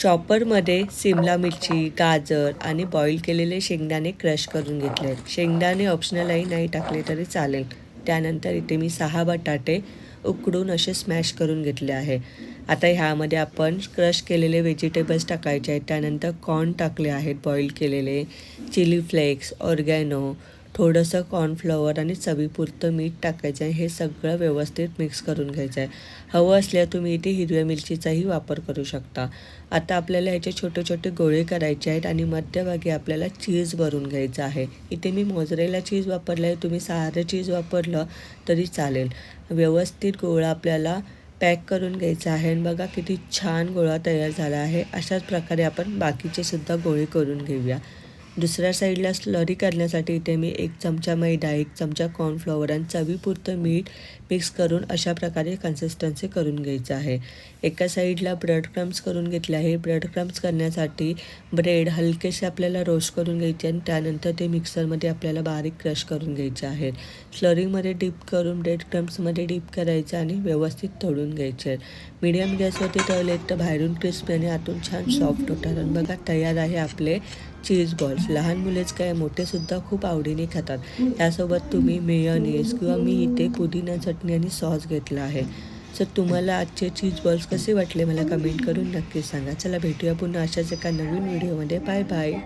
चॉपरमध्ये सिमला मिरची, गाजर आणि बॉईल केलेले शेंगदाणे क्रश करून घेतले आहेत. शेंगदाणे ऑप्शनलही नाही टाकले तरी चालेल. त्यानंतर इथे मी 6 बटाटे उकडून असे स्मॅश करून घेतले आहे. आता ह्यामध्ये आपण क्रश केलेले व्हेजिटेबल्स टाकायचे आहेत. त्यानंतर कॉर्न टाकले आहेत बॉईल केलेले, चिली फ्लेक्स, ऑर्गॅनो, थोडंसं कॉर्नफ्लॉवर आणि चवीपुरतं मीठ टाकायचं आहे. हे सगळं व्यवस्थित मिक्स करून घ्यायचं आहे. हवं असल्यास तुम्ही इथे हिरव्या मिरचीचाही वापर करू शकता. आता आपल्याला याचे छोटे छोटे गोळे करायचे आहेत आणि मध्यभागी आपल्याला चीज भरून घ्यायचं आहे. इथे मी मोझरेला चीज वापरलं आहे. तुम्ही साधं चीज वापरलं तरी चालेल. व्यवस्थित गोळा आपल्याला पॅक करून घ्यायचा आहे आणि बघा किती छान गोळा तयार झाला आहे. अशाच प्रकारे आपण बाकीचे सुद्धा गोळे करून घेऊया. दुसऱ्या साईडला स्लरी करण्यासाठी इथे मी 1 चमचा मैदा, 1 चमचा कॉर्नफ्लॉवर आणि चवीपुरतं मीठ मिक्स करून अशा प्रकारे कन्सिस्टन्सी करून घ्यायचं आहे. एका साईडला ब्रेड क्रम्स करून घेतले आहे. ब्रेड क्रम्स करण्यासाठी ब्रेड हलकेसे आपल्याला रोस्ट करून घ्यायचे आणि त्यानंतर ते मिक्सरमध्ये आपल्याला बारीक क्रश करून घ्यायचे आहेत. स्लरीमध्ये डिप करून ब्रेड क्रम्समध्ये डिप करायचं आणि व्यवस्थित तळून घ्यायचे आहेत. मीडियम गॅसवरती तळलेत तर बाहेरून क्रिस्पी आणि आतून छान सॉफ्ट होतात. आणि बघा तयार आहे आपले चीज बॉल्स. लहान मुलेच काय मोठेसुद्धा खूप आवडीने खातात. त्यासोबत तुम्ही मेयोनीज किंवा मी इथे पुदिना चटणी आणि सॉस घेतला आहे. सर तुम्हाला आजचे चीज बॉल्स कसे वाटले मला कमेंट करून नक्की सांगा. चला भेटूया पुन्हा अशाच एका नवीन व्हिडिओमध्ये. Bye bye.